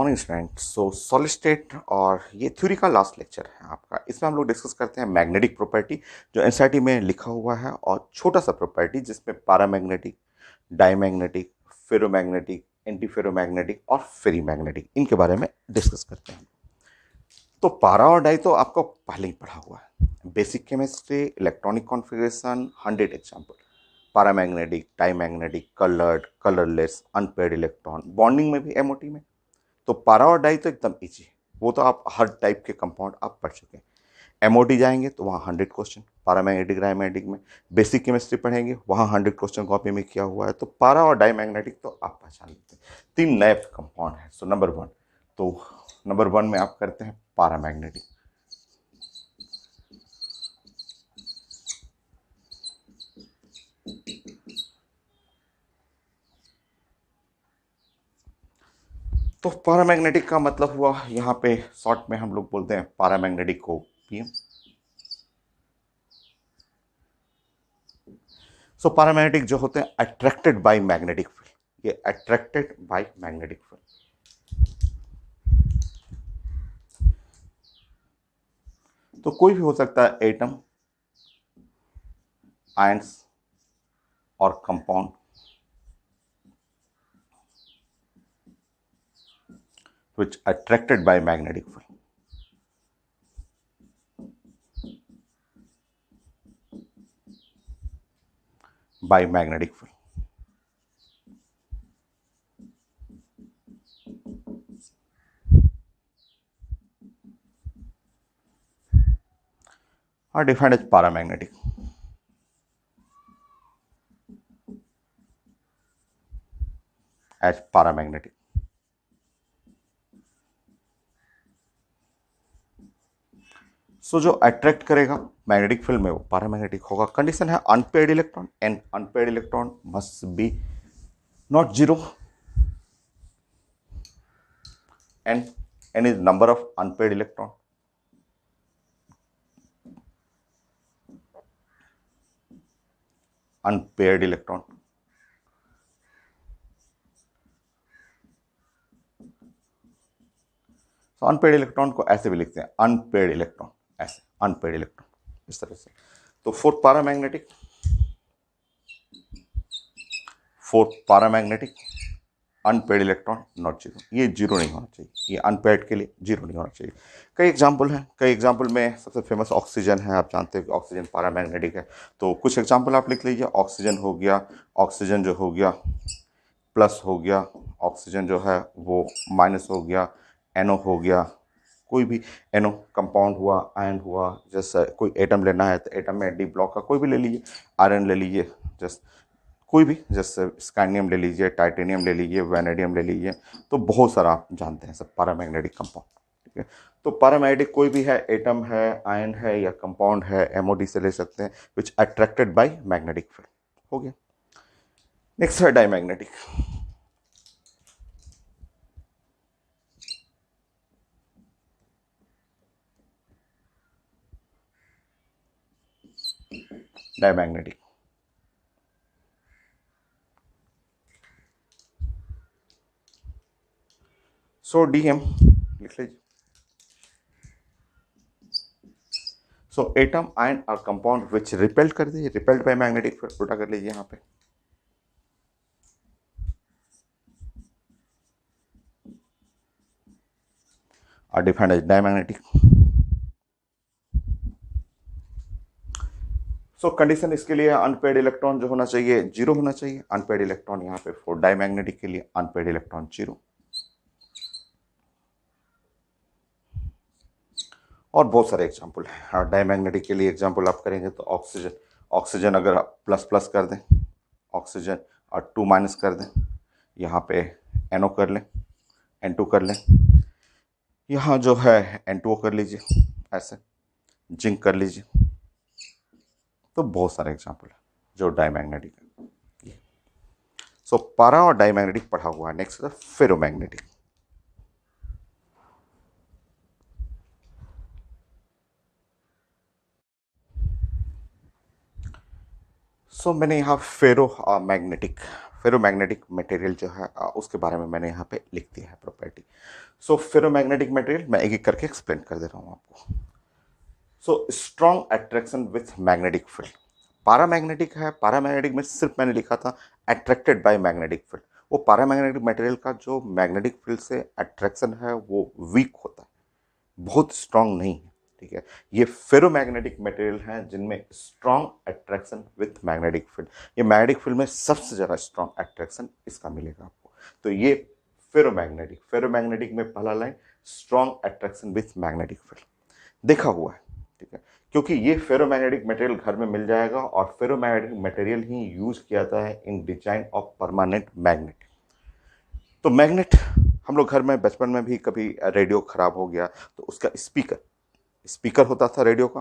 Morning student. Solid state और ये theory का लास्ट लेक्चर है आपका। इसमें हम लोग डिस्कस करते हैं मैग्नेटिक प्रॉपर्टी जो एनसीईआरटी में लिखा हुआ है, और छोटा सा प्रॉपर्टी जिसमें paramagnetic, diamagnetic, ferromagnetic, anti ferromagnetic और फेरी मैग्नेटिक, इनके बारे में डिस्कस करते हैं। तो पारा और डाई तो आपको पहले ही पढ़ा हुआ है। Basic chemistry, electronic configuration, 100 example, paramagnetic, diamagnetic, coloured, colourless, unpaired electron, bonding में भी, एमओटी में। तो पारा और डाई तो एकदम इजी है, वो तो आप हर टाइप के कंपाउंड आप पढ़ चुके हैं। एमओटी जाएंगे तो वहाँ 100 क्वेश्चन, पैरामैग्नेटिक डायमैग्नेटिक में। बेसिक केमिस्ट्री पढ़ेंगे वहाँ 100 क्वेश्चन कॉपी में किया हुआ है। तो पारा और डायमैग्नेटिक तो आप पहचान लेते हैं, तीन नए कंपाउंड है। सो नंबर वन, तो नंबर वन में आप करते हैं पैरामैग्नेटिक। तो पैरामैग्नेटिक का मतलब हुआ यहाँ पे शॉर्ट में हम लोग बोलते हैं पैरामैग्नेटिक को पीएम। सो पैरामैग्नेटिक जो होते हैं अट्रैक्टेड बाय मैग्नेटिक फील्ड, ये अट्रैक्टेड बाय मैग्नेटिक फील्ड। तो कोई भी हो सकता है एटम, आयंस और compound which attracted by magnetic field. By magnetic field. Are defined as paramagnetic. As paramagnetic. सो जो अट्रैक्ट करेगा मैग्नेटिक फील्ड में वो पैरामैग्नेटिक होगा। कंडीशन है unpaired electron, n unpaired electron must be not zero, and n is number of unpaired electron. Unpaired electron. तो unpaired electron को ऐसे भी लिखते हैं अनपेड इलेक्ट्रॉन, ऐसे अनपेड इलेक्ट्रॉन इस तरह से। तो fourth paramagnetic unpaired electron not zero, ये जीरो नहीं होना चाहिए, ये अनपेड के लिए जीरो नहीं होना चाहिए। कई एग्जाम्पल हैं, कई एग्जाम्पल में सबसे फेमस ऑक्सीजन है। आप जानते हैं कि ऑक्सीजन पैरामैग्नेटिक है। तो कुछ एग्जाम्पल आप लिख लीजिए। ऑक्सीजन हो गया, ऑक्सीजन जो हो गया प्लस हो गया, ऑक्सीजन जो है वो माइनस हो गया, एनओ हो गया, कोई भी एनओ कंपाउंड हुआ, आयन हुआ। जैसे कोई एटम लेना है तो एटम में डी ब्लॉक का कोई भी ले लीजिए, आयरन ले लीजिए, जस्ट कोई भी, जैसे स्कैंडियम ले लीजिए, टाइटेनियम ले लीजिए, वैनेडियम ले लीजिए। तो बहुत सारा आप जानते हैं सब पैरामैग्नेटिक कंपाउंड, ठीक है। तो पैरामैग्नेटिक कोई भी है, एटम है, आयन है या कंपाउंड है, एमओडी से ले सकते हैं, विच अट्रैक्टेड बाय मैग्नेटिक फील्ड। हो गया। नेक्स्ट है डायमैग्नेटिक। डायमैग्नेटिक सो डीएम लिख लीजिए। सो एटम, आयन और कंपाउंड विच रिपेल्ड कर दीजिए, रिपेल्ड बाय मैग्नेटिक फील्ड, उल्टा कर लीजिए यहाँ पे। और defined as diamagnetic. So condition इसके लिए अनपेड इलेक्ट्रॉन जो होना चाहिए जीरो होना चाहिए। अनपेड इलेक्ट्रॉन यहाँ पे फॉर डायमैग्नेटिक के लिए अनपेड इलेक्ट्रॉन जीरो। और बहुत सारे एग्जाम्पल हैं। और डायमैग्नेटिक के लिए एग्जाम्पल आप करेंगे तो ऑक्सीजन, ऑक्सीजन अगर आप प्लस प्लस कर दें, ऑक्सीजन और 2 माइनस कर दें, यहाँ पे NO कर लें, N2 कर लें, यहाँ जो है N2O कर लीजिए, ऐसे जिंक कर लीजिए। तो बहुत सारे एग्जाम्पल है जो डायमैग्नेटिक है। सो पारा और डायमैग्नेटिक पढ़ा हुआ है। नेक्स्ट है फेरोमैग्नेटिक। सो मैंने यहाँ फेरोमैग्नेटिक मटेरियल जो है उसके बारे में मैंने यहाँ पे लिख दिया है प्रॉपर्टी। सो फेरोमैग्नेटिक मटेरियल मैं एक एक करके एक्सप्लेन कर दे रहा हूँ आपको। So strong attraction with magnetic field. Paramagnetic है, पारामैग्नेटिक में सिर्फ मैंने लिखा था अट्रैक्टेड बाय मैग्नेटिक फील्ड। वो पारामैग्नेटिक मटेरियल का जो मैग्नेटिक फील्ड से अट्रैक्शन है वो वीक होता है, बहुत स्ट्रांग नहीं है, ठीक है। ये फेरोमैग्नेटिक मटेरियल हैं जिनमें strong attraction with magnetic field. ये मैग्नेटिक फील्ड में सबसे ज़्यादा स्ट्रांग अट्रैक्शन इसका मिलेगा आपको। तो ये फेरोमैग्नेटिक में पहला line strong attraction with magnetic field देखा हुआ है, ठीक है। क्योंकि ये फेरोमैग्नेटिक मटेरियल घर में मिल जाएगा और फेरोमैग्नेटिक मटेरियल ही यूज किया जाता है इन डिजाइन ऑफ परमानेंट मैग्नेट। तो मैग्नेट हम लोग घर में बचपन में भी कभी रेडियो खराब हो गया तो उसका स्पीकर होता था, रेडियो का,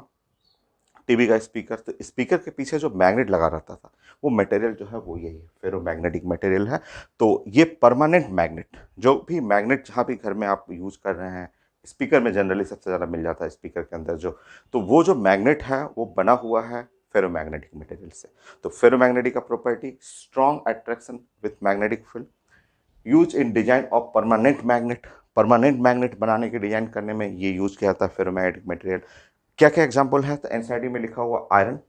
टीवी का स्पीकर, तो स्पीकर के पीछे जो मैग्नेट लगा रहता था वो मटेरियल जो है वो यही फेरोमैग्नेटिक मटेरियल है। तो ये परमानेंट मैग्नेट, जो भी मैग्नेट जहाँ भी घर में आप यूज कर रहे हैं, स्पीकर में जनरली सबसे ज़्यादा मिल जाता है स्पीकर के अंदर जो, तो वो जो मैग्नेट है वो बना हुआ है फेरोमैग्नेटिक मटेरियल से। तो फेरोमैग्नेटिक का property strong attraction with magnetic field, use in design of permanent magnet. Permanent magnet बनाने के डिजाइन करने में ये यूज किया जाता है फेरोमैग्नेटिक मटेरियल। क्या क्या एग्जांपल है, तो एनसीईआरटी में लिखा हुआ आयरन,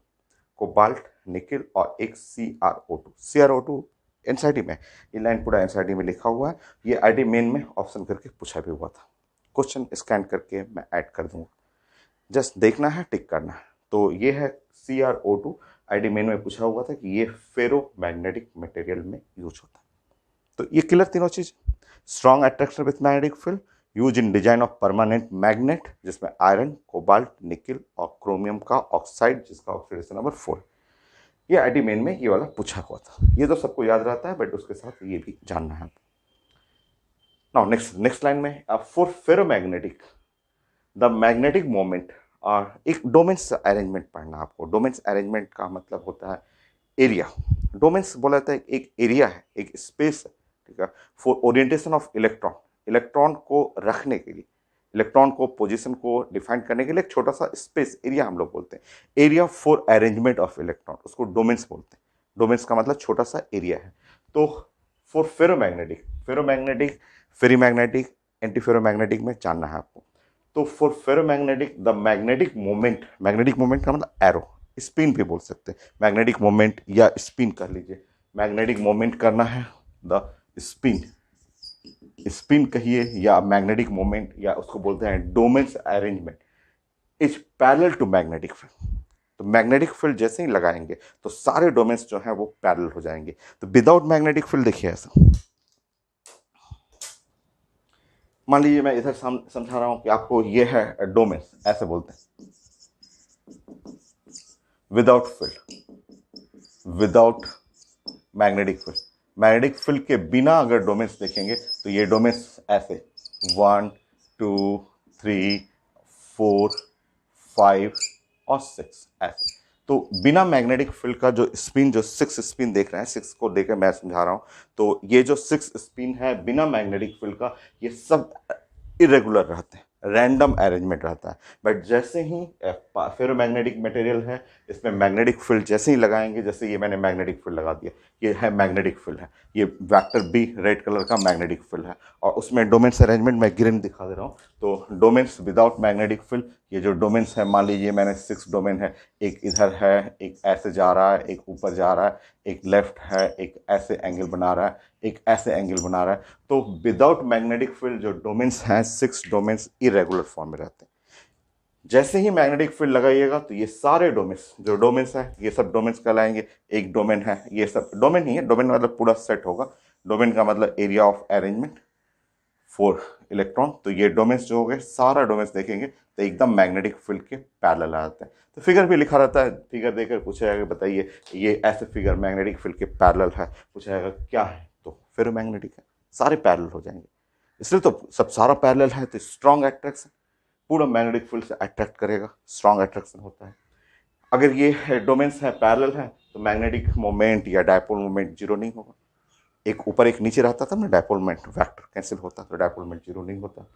कोबाल्ट, निकल और एक CrO2 एनसीईआरटी में, ये लाइन पूरा एनसीईआरटी में लिखा हुआ है। ये आईडी मेन में ऑप्शन करके पूछा भी हुआ था, क्वेश्चन स्कैन करके मैं ऐड कर दूंगा, जस्ट देखना है, टिक करना है। तो ये है CrO2, आईडी मेन में पूछा हुआ था कि ये फेरोमैग्नेटिक मटेरियल में यूज होता है। तो ये क्लियर तीनों चीज, strong attraction with magnetic field, use in design of permanent magnet जिसमें आयरन, कोबाल्ट, निकल और क्रोमियम का ऑक्साइड जिसका ऑक्सीडेशन नंबर 4। ये आईडी मेन में ये वाला पूछा हुआ था। ये तो सबको याद रहता है बट उसके साथ ये भी जानना है। नाउ नेक्स्ट लाइन में for ferromagnetic the magnetic moment, और एक डोमेन्स अरेंजमेंट पढ़ना आपको। डोमेन्स अरेंजमेंट का मतलब होता है एरिया। डोमेन्स बोला जाता है एक एरिया है, एक स्पेस है, ठीक है, for orientation of electron. Electron को रखने के लिए, इलेक्ट्रॉन को पोजीशन को डिफाइन करने के लिए एक छोटा सा स्पेस एरिया हम लोग बोलते हैं। Area for arrangement of electron, उसको डोमेन्स बोलते हैं। डोमेन्स का मतलब छोटा सा एरिया है। तो फॉर फेरोमैग्नेटिक, फेरीमैग्नेटिक, एंटी फेरोमैग्नेटिक में जानना है आपको। तो for ferromagnetic the magnetic moment, magnetic moment का मतलब एरो, स्पिन भी बोल सकते हैं, मैग्नेटिक मोमेंट या स्पिन कर लीजिए। मैग्नेटिक मोमेंट करना है, द स्पिन, स्पिन कहिए या मैग्नेटिक मोमेंट या उसको बोलते हैं domains arrangement, is parallel to magnetic field. तो मैग्नेटिक फील्ड जैसे ही लगाएंगे तो सारे डोमेन्स जो हैं वो पैरेलल हो जाएंगे। तो विदाउट मैग्नेटिक फील्ड देखिए ऐसा, मान लीजिए मैं इधर समझा रहा हूं कि आपको ये है डोमेन्स, ऐसे बोलते हैं without field, without magnetic field. Magnetic field के बिना अगर डोमेन्स देखेंगे तो ये डोमेन्स ऐसे 1 2 3 4 5 और 6 ऐसे। तो बिना मैग्नेटिक फील्ड का जो स्पिन, जो 6 स्पिन देख रहे हैं, 6 को देकर मैं समझा रहा हूं, तो ये जो 6 स्पिन है बिना मैग्नेटिक फील्ड का, ये सब इरेगुलर रहते हैं, रैंडम अरेंजमेंट रहता है। बट जैसे ही फेरोमैग्नेटिक मटेरियल है, इसमें मैग्नेटिक फील्ड जैसे ही लगाएंगे, जैसे ये मैंने मैग्नेटिक फील्ड लगा दिया, ये है मैग्नेटिक फील्ड है, ये वेक्टर B रेड कलर का मैग्नेटिक फील्ड है, और उसमें डोमेन्स अरेंजमेंट मैं ग्रीन दिखा दे रहा हूँ। तो डोमेन्स विदाउट मैग्नेटिक फील्ड, ये जो डोमेन्स है, मान लीजिए मैंने 6 डोमेन है, एक इधर है, एक ऐसे जा रहा है, एक ऊपर जा रहा है, एक लेफ्ट है, एक ऐसे एंगल बना रहा है, एक ऐसे एंगल बना रहा है। तो विदाउट मैग्नेटिक फील्ड जो डोमेन्स हैं, 6 डोमेन्स इरेगुलर फॉर्म में रहते हैं। जैसे ही मैग्नेटिक फील्ड लगाइएगा तो ये सारे डोमेन्स, जो डोमेन्स हैं, ये सब डोमेन्स कहलाएंगे। एक डोमेन है, ये सब डोमेन नहीं है, डोमेन मतलब पूरा सेट होगा। डोमेन का मतलब area of arrangement for electron. तो ये डोमेन्स जो हो गए, सारा डोमेन्स देखेंगे तो एकदम मैग्नेटिक फील्ड के पैरेलल आ जाते हैं। तो फिगर भी लिखा रहता है, फिगर देकर पूछा जाएगा बताइए ये ऐसे फिगर मैग्नेटिक फील्ड के पैरेलल है, पूछा जाएगा क्या है, तो फेरोमैग्नेटिक है, सारे पैरेलल हो जाएंगे। इसलिए तो सब सारा पैरेलल है, तो स्ट्रॉन्ग अट्रैक्शन, पूरा मैग्नेटिक फील्ड से अट्रैक्ट करेगा, स्ट्रॉन्ग अट्रैक्शन होता है। अगर ये डोमेन्स है पैरेलल है तो मैग्नेटिक मोमेंट या डायपोल मोमेंट जीरो नहीं होगा, एक ऊपर एक नीचे रहता था ना, डायपोलमेंट वेक्टर कैंसिल होता तो डायपोलमेंट जीरो नहीं होता।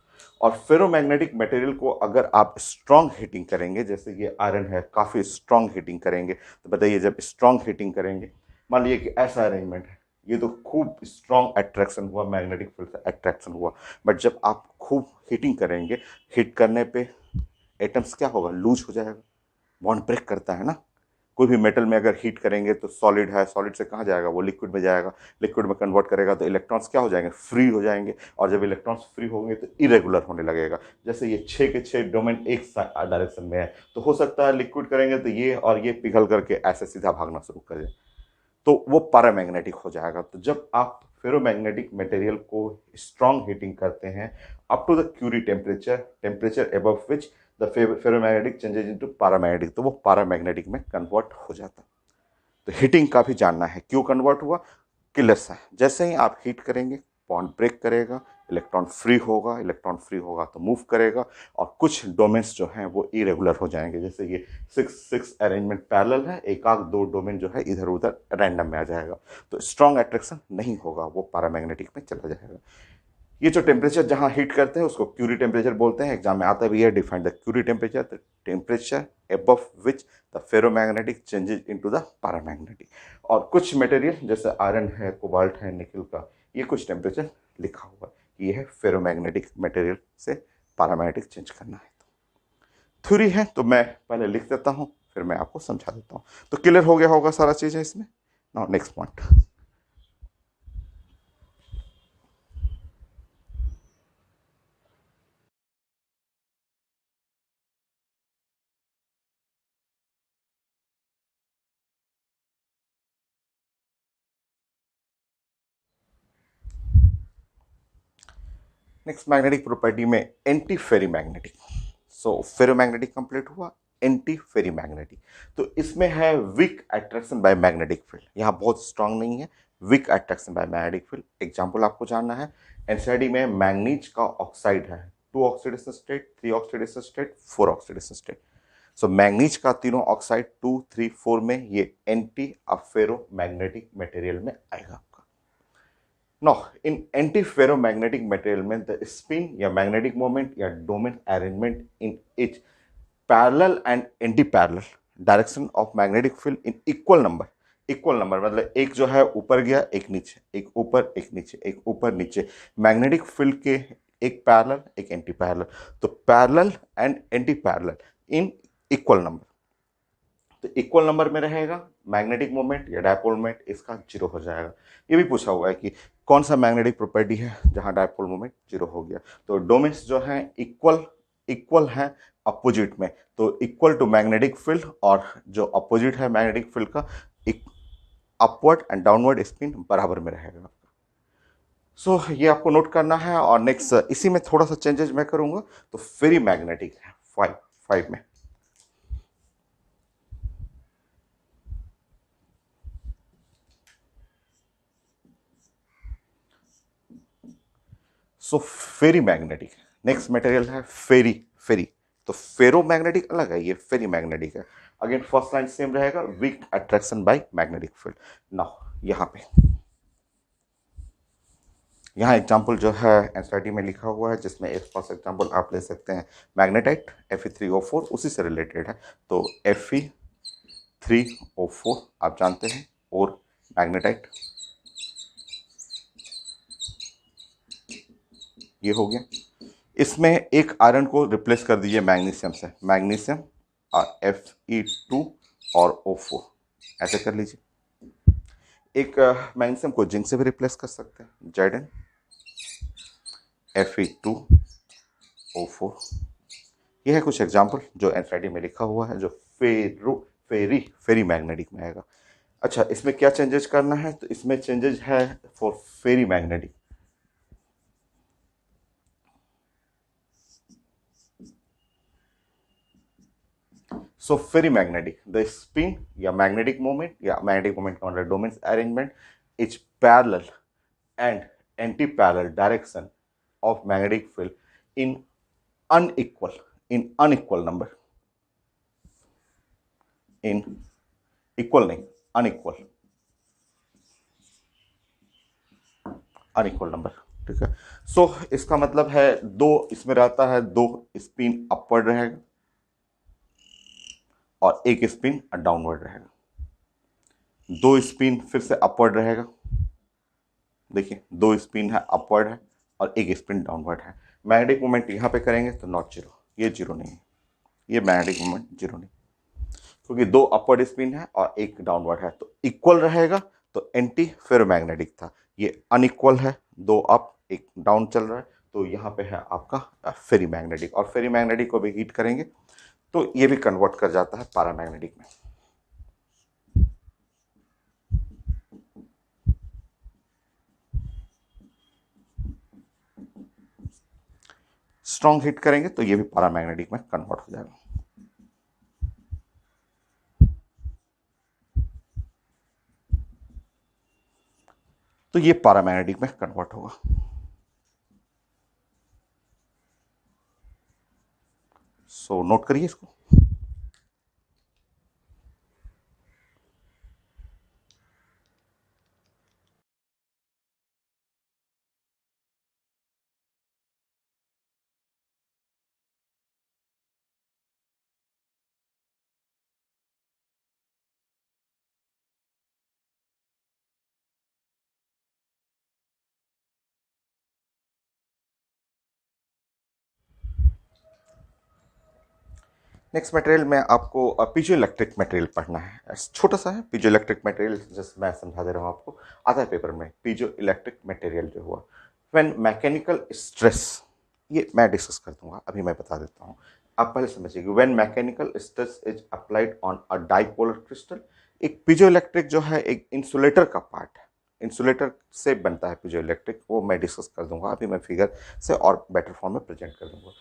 और फेरोमैग्नेटिक मटेरियल को अगर आप स्ट्रांग हीटिंग करेंगे, जैसे ये आयरन है, काफ़ी स्ट्रांग हीटिंग करेंगे, तो बताइए जब स्ट्रांग हीटिंग करेंगे, मान लीजिए कि ऐसा अरेंजमेंट है, ये तो खूब स्ट्रांग अट्रैक्शन हुआ, मैग्नेटिक फील्ड से अट्रैक्शन हुआ, बट जब आप खूब हीटिंग करेंगे, हीट करने पे एटम्स क्या होगा, लूज हो जाएगा, बॉन्ड ब्रेक करता है ना। कोई भी मेटल में अगर हीट करेंगे तो सॉलिड है, सॉलिड से कहाँ जाएगा, वो लिक्विड में जाएगा, लिक्विड में कन्वर्ट करेगा तो इलेक्ट्रॉन्स क्या हो जाएंगे, फ्री हो जाएंगे, और जब इलेक्ट्रॉन्स फ्री होंगे तो इरेगुलर होने लगेगा। जैसे ये 6 के 6 डोमेन एक डायरेक्शन में है, तो हो सकता है लिक्विड करेंगे तो ये और ये पिघल करके ऐसे सीधा भागना शुरू कर जाए, तो वो पैरामैग्नेटिक हो जाएगा। तो जब आप फेरोमैग्नेटिक मटेरियल को स्ट्रांग हीटिंग करते हैं up to the Curie temperature, temperature above which the ferromagnetic changes into paramagnetic, तो वो पैरामैग्नेटिक में कन्वर्ट हो जाता है। तो हीटिंग का भी जानना है क्यों कन्वर्ट हुआ, किलर्स है, जैसे ही आप हीट करेंगे बॉन्ड ब्रेक करेगा, इलेक्ट्रॉन फ्री होगा, इलेक्ट्रॉन फ्री होगा तो मूव करेगा, और कुछ डोमेन्स जो हैं वो इरेगुलर हो जाएंगे, जैसे ये 6 6 अरेंजमेंट पैरेलल है, एक आध दो डोमेन जो है इधर उधर रैंडम में आ जाएगा, तो स्ट्रॉन्ग अट्रैक्शन नहीं होगा, वो पैरामैग्नेटिक में चला जाएगा। ये जो टेम्परेचर जहां हीट करते हैं उसको क्यूरी टेम्परेचर बोलते हैं, एग्जाम में आता भी है, define the Curie temperature, the temperature above which the ferromagnetic changes into the paramagnetic. और कुछ मटेरियल जैसे आयरन है, कोबाल्ट है, निकल का, ये कुछ टेम्परेचर लिखा हुआ है कि ये है फेरोमैग्नेटिक मटेरियल से पैरामैग्नेटिक चेंज करना है। थ्योरी है तो मैं पहले लिख देता हूँ, फिर मैं आपको समझा देता हूँ। तो क्लियर हो गया होगा सारा चीज़ है इसमें। Now next point. Next magnetic property में anti ferri magnetic. So ferromagnetic complete हुआ, एंटी फेरी मैग्नेटिक, तो इसमें है weak attraction by magnetic field, यहाँ बहुत स्ट्रांग नहीं है, weak attraction by magnetic field. Example आपको जानना है, एनसीईआरटी में मैग्नीज का ऑक्साइड है, 2 oxidation state, 3 oxidation state, 4 oxidation state. So manganese का तीनों ऑक्साइड 2 3 4 में ये एंटी फेरो मैग्नेटिक मटेरियल में आएगा। नो, इन एंटी फेरोमैग्नेटिक मटेरियल में द स्पिन या मैग्नेटिक मोमेंट या domain arrangement in each parallel and anti parallel direction of magnetic field in equal number. Equal number मतलब एक जो है ऊपर गया, एक नीचे, एक ऊपर, एक नीचे, एक ऊपर नीचे, मैग्नेटिक फील्ड के एक पैरेलल एक एंटी पैरेलल, तो parallel and anti parallel in equal number. तो इक्वल नंबर में रहेगा, मैग्नेटिक मोमेंट या डायपोल मोमेंट इसका जीरो हो जाएगा। ये भी पूछा हुआ है कि कौन सा मैग्नेटिक प्रॉपर्टी है जहां डायपोल मोमेंट जीरो हो गया, तो डोमेन्स जो हैं इक्वल, इक्वल है अपोजिट में, तो इक्वल टू मैग्नेटिक फील्ड, और जो अपोजिट है मैग्नेटिक फील्ड का अपवर्ड एंड डाउनवर्ड स्पिन बराबर में रहेगा। सो ये आपको नोट करना है। और नेक्स्ट इसी में थोड़ा सा चेंजेस मैं करूंगा, तो फेरी मैग्नेटिक है 5 में। So ferri magnetic, next material है फेरी। फेरी तो फेरो मैग्नेटिक अलग है, ये फेरी मैग्नेटिक है। अगेन फर्स्ट लाइन सेम रहेगा, weak attraction by magnetic field. Now यहाँ एग्जाम्पल जो है एनसीईआरटी में लिखा हुआ है, जिसमें एक फर्स्ट एग्जाम्पल आप ले सकते हैं मैग्नेटाइट Fe3O4, उसी से रिलेटेड है। तो Fe3O4 आप जानते हैं, और मैग्नेटाइट ये हो गया। इसमें एक आयरन को रिप्लेस कर दीजिए मैग्नीशियम से, मैग्नीशियम और Fe2 और O4 ऐसे कर लीजिए। एक मैग्नीशियम को जिंक से भी रिप्लेस कर सकते हैं, Zn Fe2O4। ये है कुछ एग्जाम्पल जो एनसीईआरटी में लिखा हुआ है, जो फेरी मैग्नेटिक में आएगा। अच्छा, इसमें क्या चेंजेस करना है, तो इसमें चेंजेस है for ferri magnetic. So ferri magnetic, the spin या मैग्नेटिक मोमेंट का मतलब domains arrangement is parallel and anti parallel direction of magnetic field in unequal number, in equal नहीं, अनइक्वल। अनइक्वल नंबर, ठीक है। सो इसका मतलब है दो इसमें रहता है, दो स्पिन अपवर्ड रहेगा और एक स्पिन डाउनवर्ड रहेगा। दो स्पिन फिर से अपवर्ड रहेगा, देखिए दो स्पिन है अपवर्ड है और एक स्पिन डाउनवर्ड है। मैग्नेटिक मोमेंट यहां पे करेंगे तो नॉट जीरो, ये जीरो नहीं है, ये मैग्नेटिक मोमेंट जीरो नहीं, क्योंकि दो अपवर्ड स्पिन है और एक डाउनवर्ड है तो इक्वल रहेगा। तो एंटी फेरोमैग्नेटिक था, ये अनइक्वल है, दो अप एक डाउन चल रहा है, तो यहाँ पे है आपका फेरी मैग्नेटिक। और फेरी मैग्नेटिक को भी हीट करेंगे तो ये भी कन्वर्ट कर जाता है पैरामैग्नेटिक में। स्ट्रॉन्ग हीट करेंगे तो ये भी पैरामैग्नेटिक में कन्वर्ट हो जाएगा। तो ये पैरामैग्नेटिक में कन्वर्ट होगा। सो नोट करिए इसको। नेक्स्ट मटेरियल में आपको पीजो इलेक्ट्रिक मटेरियल पढ़ना है, छोटा सा है पीजो इलेक्ट्रिक मटेरियल, जस्ट मैं समझा दे रहा हूँ आपको। आता है पेपर में पीजो इलेक्ट्रिक मटेरियल जो हुआ व्हेन मैकेनिकल स्ट्रेस, ये मैं डिस्कस कर दूंगा, अभी मैं बता देता हूँ, आप पहले समझिए। When mechanical stress is applied on a dipolar crystal, एक पीजो इलेक्ट्रिक जो है एक इंसुलेटर का पार्ट है, इंसुलेटर से बनता है पीजो इलेक्ट्रिक, वो मैं डिस्कस कर दूंगा, अभी मैं फिगर से और बेटर फॉर्म में प्रेजेंट कर दूंगा।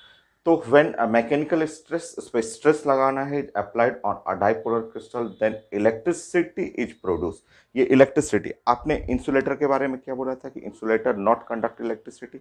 तो व्हेन मैकेनिकल स्ट्रेस, इस पर स्ट्रेस लगाना है applied on a dipolar crystal, then electricity is produce. ये इलेक्ट्रिसिटी, आपने इंसुलेटर के बारे में क्या बोला था कि insulator not conduct electricity,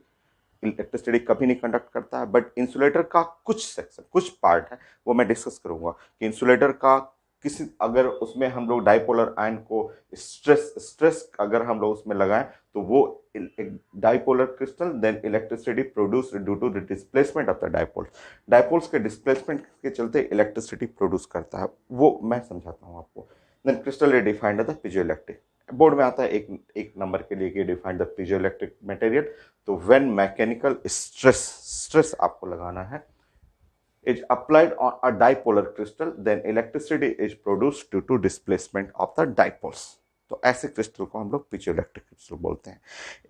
electricity कभी नहीं कंडक्ट करता है, बट इंसुलेटर का कुछ सेक्शन, कुछ पार्ट है, वो मैं डिस्कस करूंगा कि इंसुलेटर का किसी, अगर उसमें हम लोग डाइपोलर आयन को स्ट्रेस स्ट्रेस अगर हम लोग उसमें लगाएं तो वो एक dipolar crystal, then electricity produce due to the displacement of the dipoles, dipoles के डिस्प्लेसमेंट के चलते इलेक्ट्रिसिटी प्रोड्यूस करता है, वो मैं समझाता हूँ आपको। Then crystal is defined as the piezoelectric, board में आता है एक नंबर के लिए कि डिफाइंड द पीजोइलेक्ट्रिक मटेरियल। तो व्हेन मैकेनिकल स्ट्रेस, स्ट्रेस आपको लगाना है, is applied on a dipolar crystal, then electricity is produced due to displacement of the dipoles। तो ऐसे क्रिस्टल को हम लोग पीजोइलेक्ट्रिक क्रिस्टल बोलते हैं।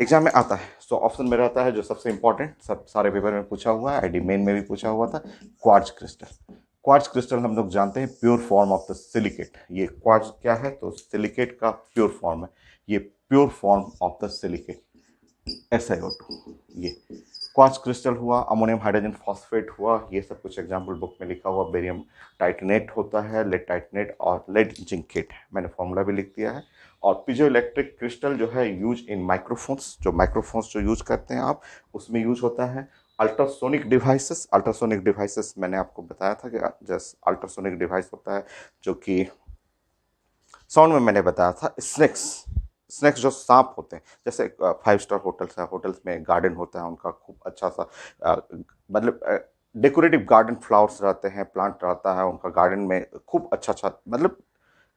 एग्जाम में आता है, सो ऑप्शन में रहता है जो सबसे इंपॉर्टेंट, सब सारे पेपर में पूछा हुआ है, आईडी मेन में भी पूछा हुआ था, क्वार्ट्ज क्रिस्टल। क्वार्ट्ज क्रिस्टल हम लोग जानते हैं pure form of the silicate, ये क्वार्ट्ज क्या है तो सिलिकेट का प्योर फॉर्म है, ये pure form of the silicate SiO2, ये क्वार्ट्ज क्रिस्टल हुआ, अमोनियम हाइड्रोजन फॉस्फेट हुआ, ये सब कुछ एग्जाम्पल बुक में लिखा हुआ, बेरियम टाइटनेट होता है, लेड टाइटनेट और लेड जिंकेट, मैंने फॉर्मूला भी लिख दिया है। और पीजो इलेक्ट्रिक क्रिस्टल जो है यूज इन माइक्रोफोन्स, जो माइक्रोफोन्स जो यूज करते हैं आप, उसमें यूज होता है। अल्ट्रासोनिक डिवाइसेस, अल्ट्रासोनिक डिवाइसेस मैंने आपको बताया था कि जस्ट अल्ट्रासोनिक डिवाइस होता है जो कि साउंड में मैंने बताया था, स्नेक्स, स्नेक्स जो सांप होते हैं, जैसे 5 स्टार होटल्स है, होटल्स में गार्डन होता है उनका खूब अच्छा सा, मतलब डेकोरेटिव गार्डन, फ्लावर्स रहते हैं, प्लांट रहता है उनका गार्डन में, खूब अच्छा अच्छा, मतलब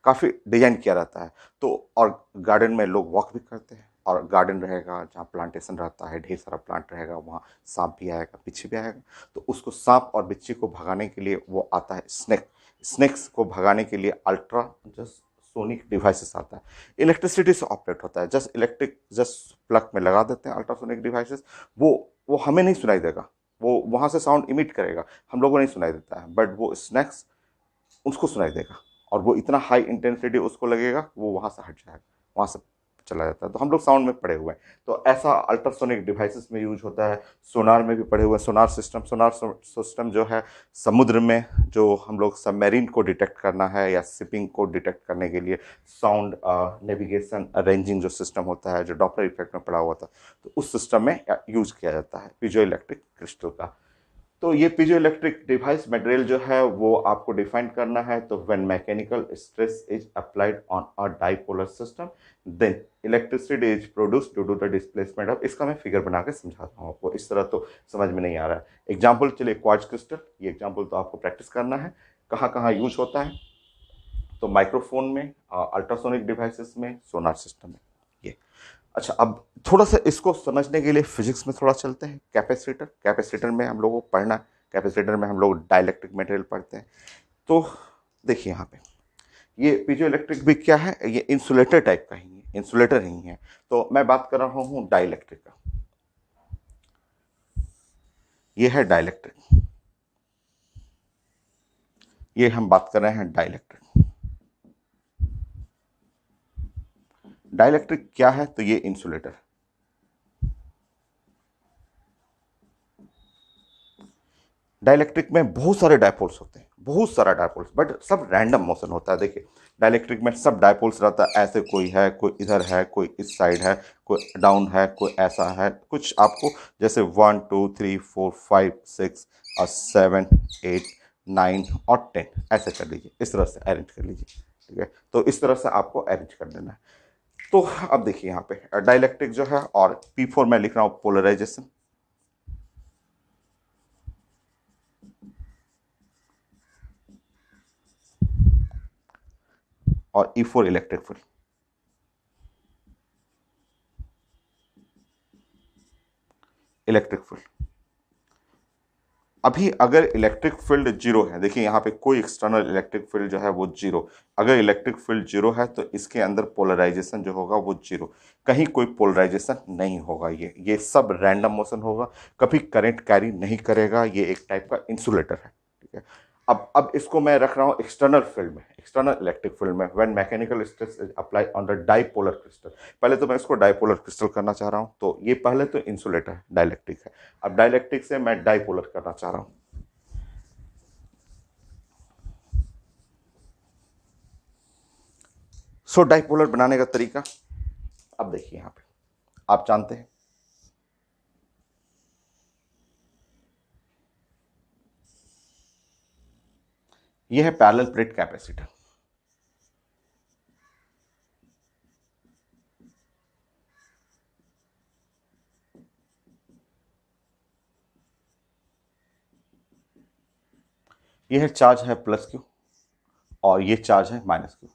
काफ़ी डिजाइन किया रहता है। तो और गार्डन में लोग वॉक भी करते हैं, और गार्डन रहेगा जहाँ प्लांटेशन रहता है, ढेर सारा प्लांट रहेगा, वहाँ सांप भी आएगा, बिच्छी भी आएगा, तो उसको सांप और बिच्छी को भगाने के लिए वो आता है स्नेक, स्नेक्स को भगाने के लिए अल्ट्रा जस्ट सोनिक डिवाइसेस आता है, इलेक्ट्रिसिटी से ऑपरेट होता है, जस्ट इलेक्ट्रिक जस्ट प्लग में लगा देते हैं अल्ट्रासोनिक डिवाइसेस, वो हमें नहीं सुनाई देगा, वो वहाँ से साउंड इमिट करेगा, हम लोगों को नहीं सुनाई देता है, बट वो स्नैक्स उसको सुनाई देगा, और वो इतना हाई इंटेंसिटी उसको लगेगा, वो वहाँ से हट जाएगा, वहाँ से चला जाता है, तो हम लोग साउंड में पड़े हुए हैं। तो ऐसा अल्ट्रासोनिक डिवाइसेस में यूज होता है, सोनार में भी पड़े हुए हैं, सोनार सिस्टम, सोनार सिस्टम जो है समुद्र में, जो हम लोग सबमरीन को डिटेक्ट करना है या शिपिंग को डिटेक्ट करने के लिए, साउंड नेविगेशन रेंजिंग जो सिस्टम होता है, जो डॉपलर इफेक्ट में पड़ा हुआ था, तो उस सिस्टम में यूज किया जाता है पीजो इलेक्ट्रिक क्रिस्टल का। तो ये पीजो इलेक्ट्रिक डिवाइस मटेरियल जो है वो आपको डिफाइन करना है। तो when mechanical stress is applied on a dipolar system then electricity is produce due to the displacement of. इसका मैं फिगर बना के समझाता हूँ आपको, इस तरह तो समझ में नहीं आ रहा है। एग्जाम्पल चलिए क्वार्ट्ज क्रिस्टल, ये एग्जाम्पल तो आपको प्रैक्टिस करना है। कहाँ कहाँ यूज होता है? तो माइक्रोफोन में, अल्ट्रासोनिक डिवाइसेस में, सोनार सिस्टम में। ये अच्छा, अब थोड़ा सा इसको समझने के लिए फिजिक्स में थोड़ा चलते हैं। कैपेसिटर, कैपेसिटर में हम लोगों को पढ़ना, कैपेसिटर में हम लोग डाइलेक्ट्रिक मटेरियल पढ़ते हैं। तो देखिए यहाँ पे ये पीजो इलेक्ट्रिक भी क्या है, ये इंसुलेटर टाइप का ही है, इंसुलेटर ही है। तो मैं बात कर रहा हूँ डाइलेक्ट्रिक का, ये है डाइलेक्ट्रिक, ये हम बात कर रहे हैं डाइलेक्ट्रिक। डाइलेक्ट्रिक क्या है? तो ये इंसुलेटर। डाइलेक्ट्रिक में बहुत सारे डायपोल्स होते हैं, बहुत सारा डायपोल्स, बट सब रैंडम मोशन होता है। देखिए डाइलेक्ट्रिक में सब डायपोल्स रहता है, ऐसे कोई है, कोई इधर है, कोई इस साइड है, कोई डाउन है, कोई ऐसा है, कुछ आपको जैसे 1 2 3 4 5 6 और 7 8 9 और 10 ऐसे कर लीजिए, इस तरह से अरेंज कर लीजिए। ठीक है, तो इस तरह से आपको अरेंज कर देना है। तो अब देखिए यहाँ पे डाइलेक्ट्रिक जो है, और P4 में लिख रहा हूँ पोलराइजेशन, और E4 electric field. Electric field, अभी अगर इलेक्ट्रिक फील्ड जीरो है, देखिए यहाँ पे कोई एक्सटर्नल इलेक्ट्रिक फील्ड जो है वो जीरो, अगर इलेक्ट्रिक फील्ड जीरो है तो इसके अंदर पोलराइजेशन जो होगा वो जीरो, कहीं कोई पोलराइजेशन नहीं होगा। ये सब रैंडम मोशन होगा, कभी करंट कैरी नहीं करेगा, ये एक टाइप का इंसुलेटर है। ठीक है, अब इसको मैं रख रहा हूँ एक्सटर्नल फील्ड में, एक्सटर्नल इलेक्ट्रिक फील्ड में, when mechanical stress is apply on the dipolar crystal. पहले तो मैं इसको डाइपोलर क्रिस्टल करना चाह रहा हूँ, तो ये पहले तो इंसुलेटर है, डाइलेक्ट्रिक है। अब डाइलेक्ट्रिक से मैं डाइपोलर करना चाह रहा हूँ। सो डाइपोलर बनाने का तरीका अब देखिए यहाँ पे, आप जानते हैं यह है पैरेलल प्लेट कैपेसिटर। यह चार्ज है प्लस क्यू और ये चार्ज है माइनस क्यू।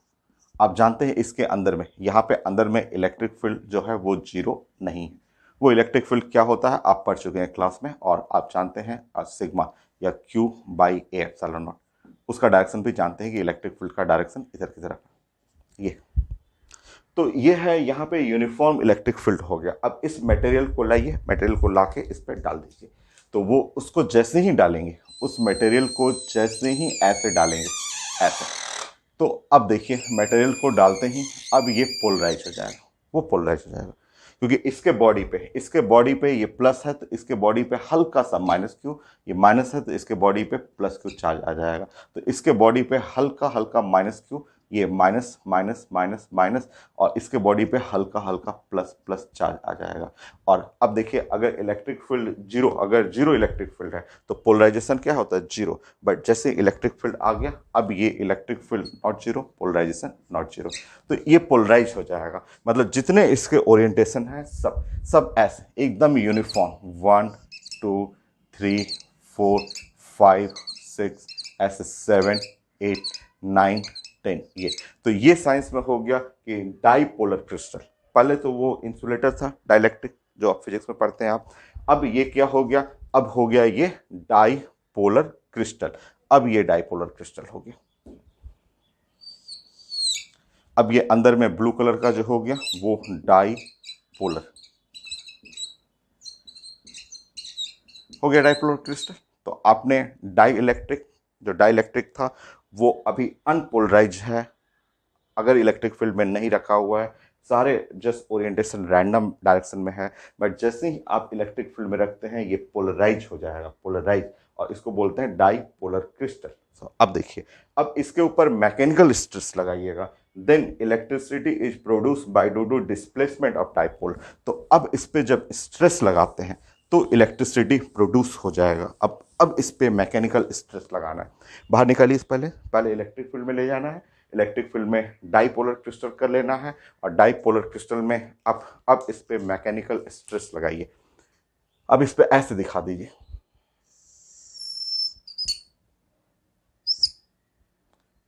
आप जानते हैं इसके अंदर में, यहाँ पे अंदर में इलेक्ट्रिक फील्ड जो है वो जीरो नहीं है। वो इलेक्ट्रिक फील्ड क्या होता है आप पढ़ चुके हैं क्लास में, और आप जानते हैं सिग्मा या Q by A epsilon not, उसका डायरेक्शन भी जानते हैं कि इलेक्ट्रिक फील्ड का डायरेक्शन इधर की तरफ है। ये तो ये है यहाँ पे यूनिफॉर्म इलेक्ट्रिक फील्ड हो गया। अब इस मटेरियल को लाइए, मटेरियल को ला के इस पर डाल दीजिए। तो वो उसको जैसे ही डालेंगे, उस मटेरियल को जैसे ही ऐसे डालेंगे, ऐसे, तो अब देखिए मटेरियल को डालते ही अब ये पोलराइज हो जाएगा, वो पोलराइज हो जाएगा, क्योंकि इसके बॉडी पे ये प्लस है तो इसके बॉडी पे हल्का सा माइनस क्यू, ये माइनस है तो इसके बॉडी पे प्लस क्यू चार्ज आ जाएगा। तो इसके बॉडी पे हल्का हल्का माइनस क्यू, ये माइनस माइनस माइनस माइनस, और इसके बॉडी पे हल्का हल्का प्लस प्लस चार्ज आ जाएगा। और अब देखिए अगर इलेक्ट्रिक फील्ड जीरो, अगर जीरो इलेक्ट्रिक फील्ड है तो पोलराइजेशन क्या होता है? जीरो। बट जैसे इलेक्ट्रिक फील्ड आ गया, अब ये electric field not zero, polarization not zero, तो ये पोलराइज हो जाएगा। मतलब जितने इसके ओरिएंटेशन है सब सब ऐसे एकदम यूनिफॉर्म, 1 2 3 4 5 6 ऐसे 7 8 9 10, ये तो ये साइंस में हो गया कि डाइपोलर क्रिस्टल। पहले तो वो इंसुलेटर था डाइलेक्ट्रिक, जो आप फिजिक्स में पढ़ते हैं आप। अब ये क्या हो गया? अब हो गया ये डाइपोलर क्रिस्टल। अब ये डाइपोलर क्रिस्टल हो गया। अब ये अंदर में ब्लू कलर का जो हो गया वो डाइपोलर हो गया, डाइपोलर क्रिस्टल। तो आपने डाई इलेक्ट्रिक, जो डाइलेक्ट्रिक था वो अभी अनपोलराइज है, अगर इलेक्ट्रिक फील्ड में नहीं रखा हुआ है, सारे जस्ट ओरिएंटेशन रैंडम डायरेक्शन में है। बट जैसे ही आप इलेक्ट्रिक फील्ड में रखते हैं ये पोलराइज हो जाएगा, पोलराइज, और इसको बोलते हैं डाइपोलर क्रिस्टल। अब देखिए, अब इसके ऊपर मैकेनिकल स्ट्रेस लगाइएगा, then electricity is produce by due to displacement of dipole. तो अब इस पे जब स्ट्रेस लगाते हैं तो इलेक्ट्रिसिटी प्रोड्यूस हो जाएगा। अब अब इस पे मैकेनिकल स्ट्रेस लगाना है। बाहर निकालिए, इस पहले पहले इलेक्ट्रिक फील्ड में ले जाना है, इलेक्ट्रिक फील्ड में डाईपोलर क्रिस्टल कर लेना है, और डाईपोलर क्रिस्टल में अब इस पे मैकेनिकल स्ट्रेस लगाइए। अब इस पे ऐसे दिखा दीजिए।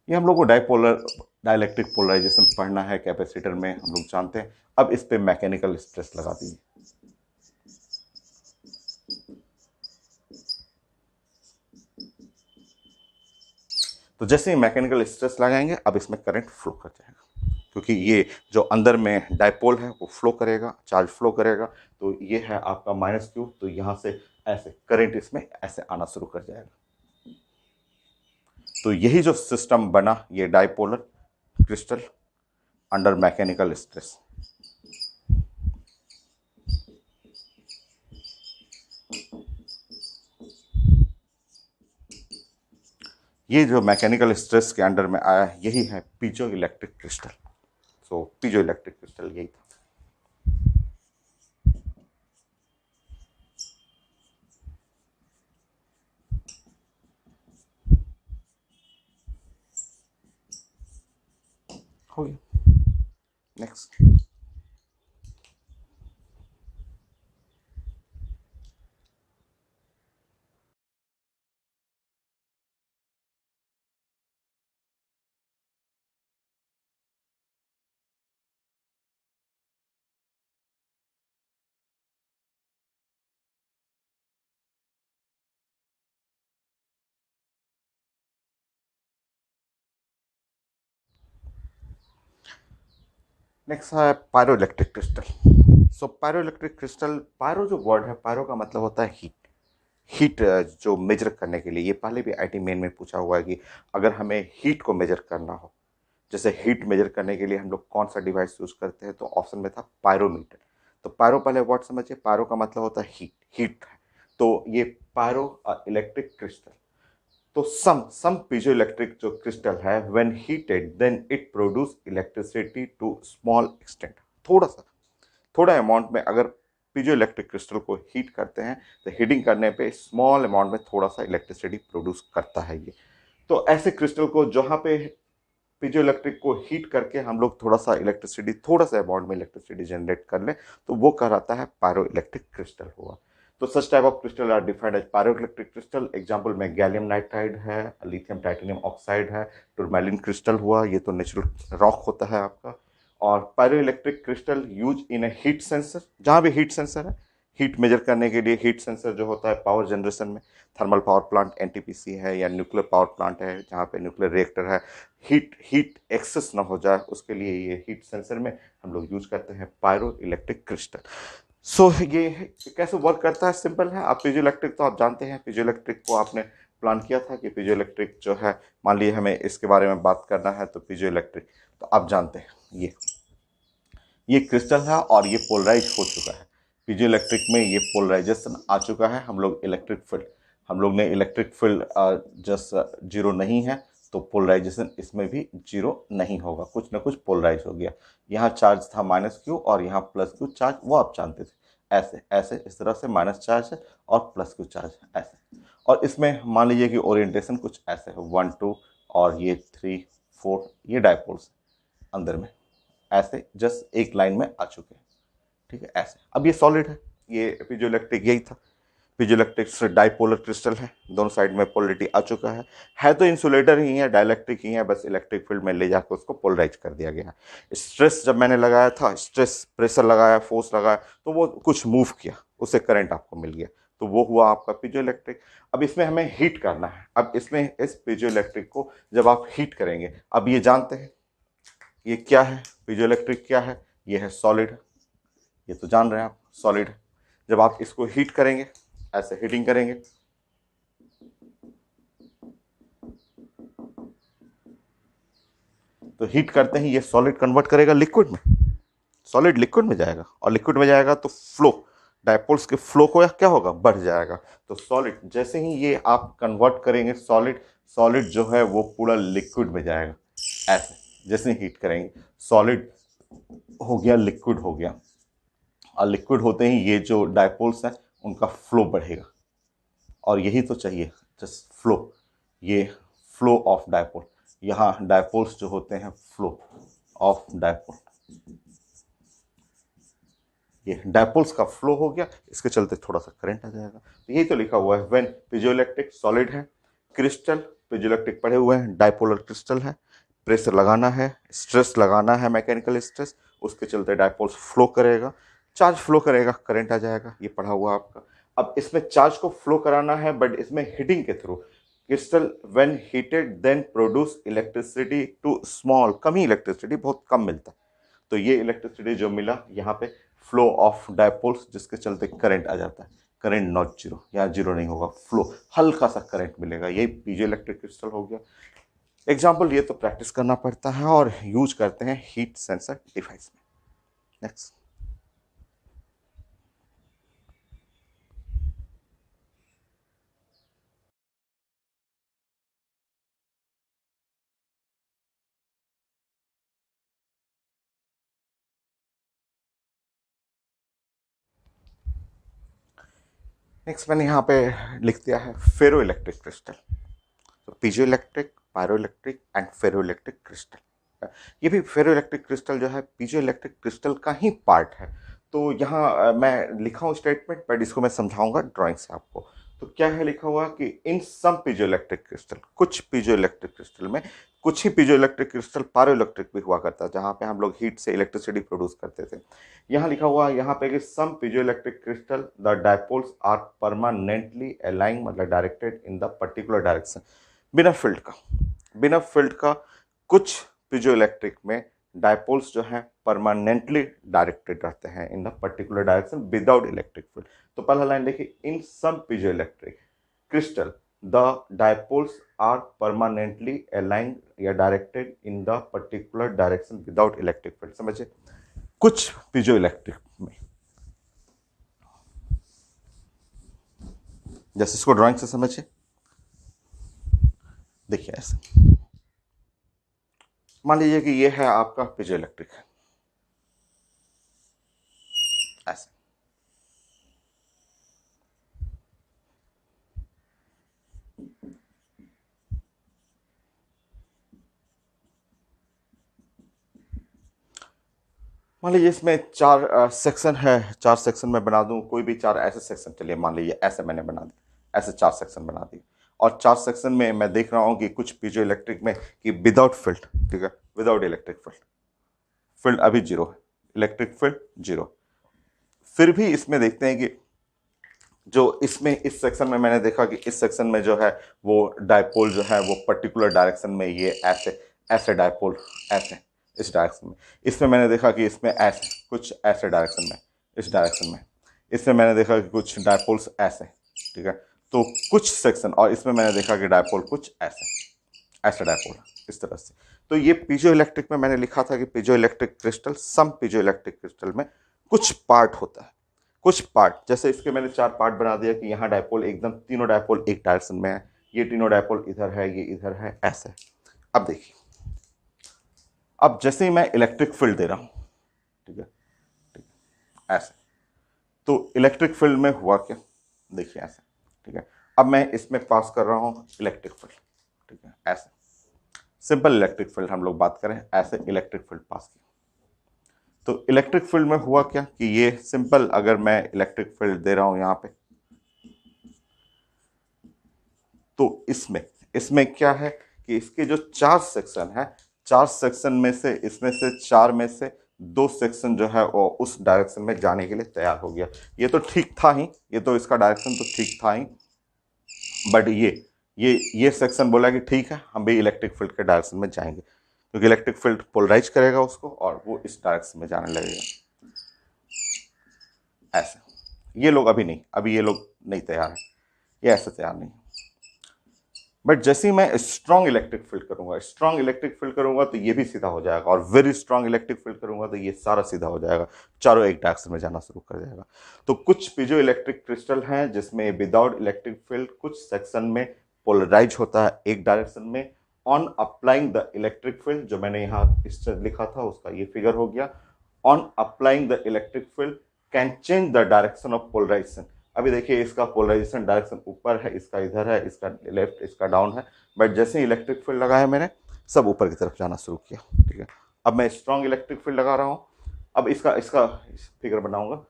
ये हम लोग को डाईपोलर डाइलेक्ट्रिक पोलराइजेशन पढ़ना है कैपेसिटर में, हम लोग जानते हैं। अब इस पे मैकेनिकल स्ट्रेस लगा दीजिए। तो जैसे ही मैकेनिकल स्ट्रेस लगाएंगे, अब इसमें करंट फ्लो कर जाएगा, क्योंकि ये जो अंदर में डायपोल है वो फ्लो करेगा, चार्ज फ्लो करेगा। तो ये है आपका -Q, तो यहाँ से ऐसे करंट इसमें ऐसे आना शुरू कर जाएगा। तो यही जो सिस्टम बना, ये dipolar crystal under mechanical stress. ये जो मैकेनिकल स्ट्रेस के अंडर में आया, यही है पीजो इलेक्ट्रिक क्रिस्टल। सो पीजो इलेक्ट्रिक क्रिस्टल यही था। हो गया। नेक्स्ट। नेक्स्ट है पायरो इलेक्ट्रिक क्रिस्टल। सो पायरो इलेक्ट्रिक क्रिस्टल, पायरो जो वर्ड है, पायरो का मतलब होता है हीट। हीट जो मेजर करने के लिए, ये पहले भी आईटी मेन में पूछा हुआ है कि अगर हमें हीट को मेजर करना हो, जैसे हीट मेजर करने के लिए हम लोग कौन सा डिवाइस यूज करते हैं, तो ऑप्शन में था पायरोमीटर। तो पायरो पहले वर्ड समझिए, पायरो का मतलब होता है हीट, हीट है। तो ये पायरो इलेक्ट्रिक क्रिस्टल। तो सम पीजो इलेक्ट्रिक जो क्रिस्टल है, when heated then it produce electricity to small extent. थोड़ा अमाउंट में अगर पीजो इलेक्ट्रिक क्रिस्टल को हीट करते हैं, तो हीटिंग करने पे स्मॉल अमाउंट में थोड़ा सा इलेक्ट्रिसिटी प्रोड्यूस करता है ये। तो ऐसे क्रिस्टल को जहाँ पे पीजो इलेक्ट्रिक को हीट करके हम लोग थोड़ा सा अमाउंट में इलेक्ट्रिसिटी जनरेट कर लें, तो वो कहलाता है पायरो इलेक्ट्रिक क्रिस्टल हुआ। तो such type of crystal are defined as pyro electric crystal. Example में गैलियम नाइट्राइड है, लिथियम टाइटेनियम ऑक्साइड है, टूरमैलिन क्रिस्टल हुआ, ये तो नेचुरल रॉक होता है आपका। और pyro electric crystal use in a heat sensor, जहाँ भी हीट सेंसर है, हीट मेजर करने के लिए हीट सेंसर जो होता है पावर जनरेशन में, थर्मल पावर प्लांट एनटीपीसी है, या न्यूक्लियर पावर प्लांट है जहाँ पे न्यूक्लियर रिएक्टर है, हीट हीट एक्सेस ना हो जाए उसके लिए ये हीट सेंसर में हम लोग यूज करते हैं पायरो इलेक्ट्रिक क्रिस्टल। सो ये कैसे वर्क करता है, सिंपल है। आप पीजो इलेक्ट्रिक तो आप जानते हैं, पीजो इलेक्ट्रिक को आपने प्लान किया था कि पीजो इलेक्ट्रिक जो है, मान लीजिए हमें इसके बारे में बात करना है, तो पीजो इलेक्ट्रिक तो आप जानते हैं ये क्रिस्टल है और ये पोलराइज हो चुका है। पीजो इलेक्ट्रिक में ये पोलराइजेशन आ चुका है। हम लोग ने इलेक्ट्रिक फील्ड जस्ट जीरो नहीं है, तो पोलराइजेशन इसमें भी जीरो नहीं होगा, कुछ ना कुछ पोलराइज हो गया। यहाँ चार्ज था -Q और यहाँ +Q चार्ज, वो आप जानते थे। ऐसे ऐसे इस तरह से माइनस चार्ज है और +Q चार्ज है ऐसे। और इसमें मान लीजिए कि ओरिएंटेशन कुछ ऐसे है, 1 2 और ये 3 4, ये डायपोल्स अंदर में ऐसे जस्ट एक लाइन में आ चुके हैं। ठीक है, ऐसे। अब ये सॉलिड है, ये पीजो इलेक्ट्रिक यही था। पीजो इलेक्ट्रिक से डाइपोलर क्रिस्टल है, दोनों साइड में पोलरिटी आ चुका है तो इंसुलेटर ही है, डाइलेक्ट्रिक ही है, बस इलेक्ट्रिक फील्ड में ले जाकर उसको पोलराइज कर दिया गया है। स्ट्रेस जब मैंने लगाया था, स्ट्रेस प्रेशर लगाया, फोर्स लगाया, तो वो कुछ मूव किया, उससे करंट आपको मिल गया, तो वो हुआ आपका पीजो इलेक्ट्रिक। अब इसमें हमें हीट करना है। अब इसमें इस पीजो इलेक्ट्रिक को जब आप हीट करेंगे, अब ये जानते हैं ये क्या है, पीजो इलेक्ट्रिक क्या है, ये है सॉलिड, ये तो जान रहे हैं आप, सॉलिड है। जब आप इसको हीट करेंगे, ऐसे हीटिंग करेंगे, तो हीट करते ही ये सॉलिड कन्वर्ट करेगा लिक्विड में, सॉलिड लिक्विड में जाएगा, और लिक्विड में जाएगा तो फ्लो, डायपोल्स के फ्लो को या क्या होगा, बढ़ जाएगा। तो सॉलिड जैसे ही ये आप कन्वर्ट करेंगे सॉलिड, सॉलिड जो है वो पूरा लिक्विड में जाएगा ऐसे। जैसे ही हीट करेंगे सॉलिड हो गया, लिक्विड हो गया, और लिक्विड होते ही ये जो डायपोल्स हैं उनका फ्लो बढ़ेगा, और यही तो चाहिए, जस्ट फ्लो, ये फ्लो ऑफ डायपोल, यहाँ डायपोल्स जो होते हैं फ्लो ऑफ डायपोल, ये डायपोल्स का फ्लो हो गया, इसके चलते थोड़ा सा करंट आ जाएगा। तो यही तो लिखा हुआ है, व्हेन पीजोइलेक्ट्रिक सॉलिड है, क्रिस्टल पीजोइलेक्ट्रिक पढ़े हुए हैं, डायपोलर क्रिस्टल है, प्रेशर लगाना है, स्ट्रेस लगाना है, मैकेनिकल स्ट्रेस, उसके चलते डायपोल्स फ्लो करेगा, चार्ज फ्लो करेगा, करंट आ जाएगा, ये पढ़ा हुआ आपका। अब इसमें चार्ज को फ्लो कराना है, बट इसमें हीटिंग के through, crystal when heated then produce electricity to small, कम ही इलेक्ट्रिसिटी, बहुत कम मिलता है, तो ये इलेक्ट्रिसिटी जो मिला यहाँ पे फ्लो ऑफ डायपोल्स, जिसके चलते करंट आ जाता है, करंट नॉट जीरो, यहाँ जीरो नहीं होगा, फ्लो, हल्का सा करंट मिलेगा, यही पीजो इलेक्ट्रिक क्रिस्टल हो गया। एग्जाम्पल ये तो प्रैक्टिस करना पड़ता है और यूज करते हैं हीट सेंसर डिवाइस में। नेक्स्ट, नेक्स्ट मैंने यहाँ पे लिख दिया है फेरो इलेक्ट्रिक क्रिस्टल। तो piezoelectric, pyroelectric and ferroelectric crystal, ये भी फेरो इलेक्ट्रिक क्रिस्टल जो है पीजो इलेक्ट्रिक क्रिस्टल का ही पार्ट है। तो यहाँ मैं लिखा हूँ स्टेटमेंट, बट इसको मैं समझाऊंगा ड्राइंग से आपको। तो क्या है लिखा हुआ कि in some piezo electric crystal, कुछ पीजो इलेक्ट्रिक क्रिस्टल में, कुछ ही piezo electric crystal pyroelectric भी हुआ करता है, जहाँ पे हम लोग हीट से इलेक्ट्रिसिटी प्रोड्यूस करते थे। यहाँ लिखा हुआ है यहाँ पे कि some piezo electric crystal the dipoles are permanently aligning, मतलब directed in the particular direction, बिना फील्ड का, बिना फील्ड का कुछ पीजो इलेक्ट्रिक में डायपोल्स जो हैं परमानेंटली डायरेक्टेड रहते हैं in the particular direction without electric field. तो पहला लाइन देखिए, in some piezo electric crystal the dipoles are permanently aligned या directed in the particular direction without electric field. समझिए, कुछ पीजो इलेक्ट्रिक में, जैसे इसको ड्राइंग से समझिए, देखिए ऐसे मान लीजिए कि ये है आपका पीजो इलेक्ट्रिक, ऐसे मान लीजिए इसमें चार सेक्शन है, चार सेक्शन में बना दूं, कोई भी चार ऐसे सेक्शन, चलिए मान लीजिए ऐसे मैंने बना दिया, ऐसे चार सेक्शन बना दिए, और चार सेक्शन में मैं देख रहा हूं कि कुछ पीजो इलेक्ट्रिक में कि विदाउट फील्ड, ठीक है, विदाउट इलेक्ट्रिक फील्ड, फील्ड अभी जीरो है, इलेक्ट्रिक फील्ड जीरो। फिर भी इसमें देखते हैं कि जो इसमें इस सेक्शन में मैंने देखा कि इस सेक्शन में जो है वो डायपोल जो है वो पर्टिकुलर डायरेक्शन में, ये ऐसे ऐसे डायपोल, ऐसे इस डायरेक्शन में, इसमें मैंने देखा कि इसमें ऐसे कुछ ऐसे डायरेक्शन में, इस डायरेक्शन में, इसमें मैंने देखा कि कुछ डायपोल्स ऐसे, ठीक है, तो कुछ सेक्शन, और इसमें मैंने देखा कि डायपोल कुछ ऐसे, ऐसे डायपोल इस तरह से। तो ये पीजो इलेक्ट्रिक में मैंने लिखा था कि पीजो इलेक्ट्रिक क्रिस्टल, सम पीजो इलेक्ट्रिक क्रिस्टल में कुछ पार्ट होता है, कुछ पार्ट, जैसे इसके मैंने चार पार्ट बना दिया कि यहाँ डायपोल एकदम तीनों डायपोल एक डायरेक्शन में है, ये तीनों डायपोल इधर है, ये इधर है, ऐसे। अब देखिए, अब जैसे ही मैं इलेक्ट्रिक फील्ड दे रहा हूँ, ठीक है, ठीक है, ऐसे, तो इलेक्ट्रिक फील्ड में हुआ क्या, देखिए ऐसे, ठीक है, अब मैं इसमें पास कर रहा हूँ इलेक्ट्रिक फील्ड, ठीक है, ऐसे सिंपल इलेक्ट्रिक फील्ड हम लोग बात करें, ऐसे इलेक्ट्रिक फील्ड पास किया। तो इलेक्ट्रिक फील्ड में हुआ क्या कि ये सिंपल, अगर मैं इलेक्ट्रिक फील्ड दे रहा हूं यहां पे, तो इसमें इसमें क्या है कि इसके जो चार सेक्शन है, चार सेक्शन में से, इसमें से चार में से दो सेक्शन जो है वो उस डायरेक्शन में जाने के लिए तैयार हो गया। ये तो ठीक था ही, ये तो इसका डायरेक्शन तो ठीक था ही, बट ये सेक्शन बोला कि ठीक है हम भी इलेक्ट्रिक फील्ड के डायरेक्शन में जाएंगे, क्योंकि इलेक्ट्रिक फील्ड पोलराइज करेगा उसको और वो इस डायरेक्शन में जाने लगेगा, ऐसे। ये लोग अभी नहीं, अभी ये लोग नहीं तैयार है, ये ऐसे तैयार नहीं। बट जैसे ही मैं स्ट्रॉन्ग इलेक्ट्रिक फील्ड करूंगा, स्ट्रॉन्ग इलेक्ट्रिक फील्ड करूंगा तो ये भी सीधा हो जाएगा, और वेरी स्ट्रॉन्ग इलेक्ट्रिक फील्ड करूंगा तो ये सारा सीधा हो जाएगा, चारों एक डायरेक्शन में जाना शुरू कर जाएगा। तो कुछ पीजो इलेक्ट्रिक क्रिस्टल हैं जिसमें विदाउट इलेक्ट्रिक फील्ड कुछ सेक्शन में पोलराइज होता है एक डायरेक्शन में, on applying the electric field, जो मैंने यहाँ इस लिखा था उसका ये फिगर हो गया, on applying the electric field can change the direction of polarisation. अभी देखिए इसका पोलराइजेशन डायरेक्शन ऊपर है, इसका इधर है, इसका लेफ्ट, इसका डाउन है, बट जैसे ही इलेक्ट्रिक फील्ड लगाया मैंने सब ऊपर की तरफ जाना शुरू किया। ठीक है, अब मैं स्ट्रॉन्ग इलेक्ट्रिक फील्ड लगा रहा हूँ। अब इसका इसका फिगर बनाऊंगा।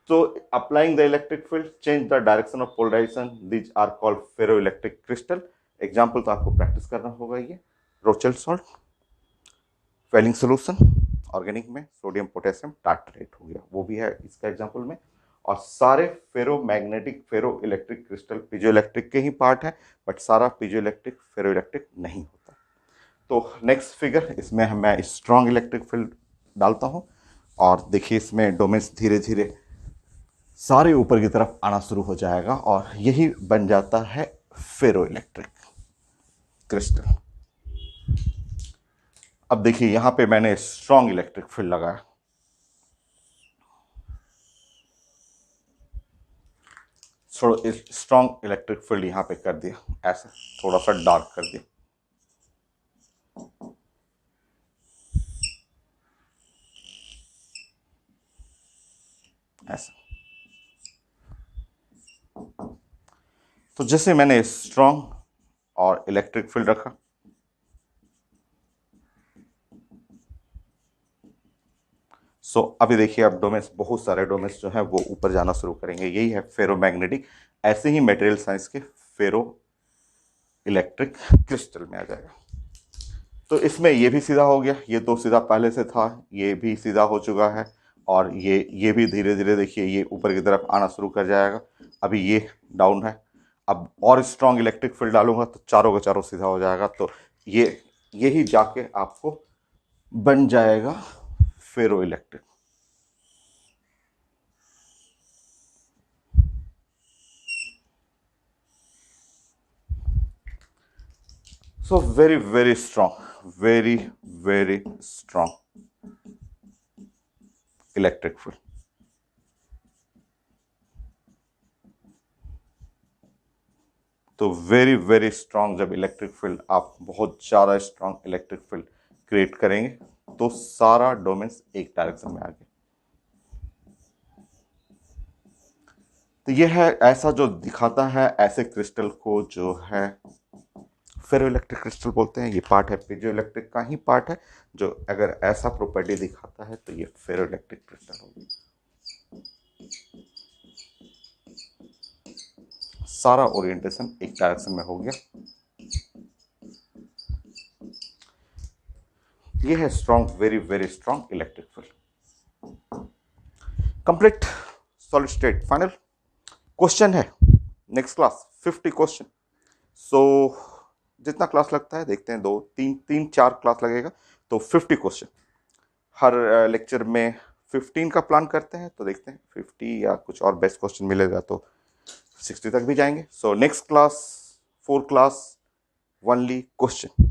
So applying the electric field change the direction of polarization. These are called ferroelectric crystal. Example तो आपको प्रैक्टिस करना होगा। ये Rochelle salt, Fehling solution, organic में सोडियम पोटेशियम टार्टरेट हो गया, वो भी है इसका एग्जाम्पल में। और सारे फेरो मैग्नेटिक फेरो इलेक्ट्रिक क्रिस्टल पीजो इलेक्ट्रिक के ही पार्ट है, बट सारा पीजो इलेक्ट्रिक फेरो इलेक्ट्रिक नहीं होता। तो नेक्स्ट फिगर, इसमें मैं स्ट्रॉन्ग इलेक्ट्रिक फील्ड डालता हूँ और देखिए इसमें डोमेन्स धीरे धीरे सारे ऊपर की तरफ आना शुरू हो जाएगा और यही बन जाता है फेरो इलेक्ट्रिक क्रिस्टल। अब देखिए यहां पे मैंने स्ट्रॉन्ग इलेक्ट्रिक फील्ड लगाया, स्ट्रॉन्ग इलेक्ट्रिक फील्ड यहां पे कर दिया, ऐसा थोड़ा सा डार्क कर दिया। ऐसा, तो जैसे मैंने स्ट्रॉन्ग और इलेक्ट्रिक फील्ड रखा, सो अभी देखिए अब डोमेन्स, बहुत सारे डोमेन्स जो है वो ऊपर जाना शुरू करेंगे। यही है फेरोमैग्नेटिक। ऐसे ही मटेरियल साइंस के फेरो इलेक्ट्रिक क्रिस्टल में आ जाएगा। तो इसमें ये भी सीधा हो गया, ये तो सीधा पहले से था, ये भी सीधा हो चुका है, और ये भी धीरे धीरे देखिए ये ऊपर की तरफ आना शुरू कर जाएगा। अभी ये डाउन है, अब और स्ट्रॉन्ग इलेक्ट्रिक फील्ड डालूंगा तो चारों का चारों सीधा हो जाएगा। तो ये यही जाके आपको बन जाएगा फेरो electric. So very very strong, very very strong electric field. तो वेरी वेरी स्ट्रांग, जब इलेक्ट्रिक फील्ड आप बहुत ज़्यादा स्ट्रांग इलेक्ट्रिक फील्ड क्रिएट करेंगे तो सारा डोमेन्स एक डायरेक्शन में आ गए। तो ये है ऐसा जो दिखाता है ऐसे क्रिस्टल को जो है फेरो इलेक्ट्रिक क्रिस्टल बोलते हैं। ये पार्ट है पीजो इलेक्ट्रिक का ही पार्ट है, जो अगर ऐसा प्रॉपर्टी दिखाता है तो ये फेरो इलेक्ट्रिक क्रिस्टल होगी। सारा ओरिएंटेशन एक डायरेक्शन में हो गया। ये है strong, very very strong electric field. Complete solid state final. Question है नेक्स्ट क्लास 50 क्वेश्चन। सो जितना क्लास लगता है देखते हैं, 2 3 4 क्लास लगेगा तो 50 क्वेश्चन। हर लेक्चर में 15 का प्लान करते हैं, तो देखते हैं 50 या कुछ और बेस्ट क्वेश्चन मिलेगा तो 60 तक भी जाएंगे। So next class 4 class only question.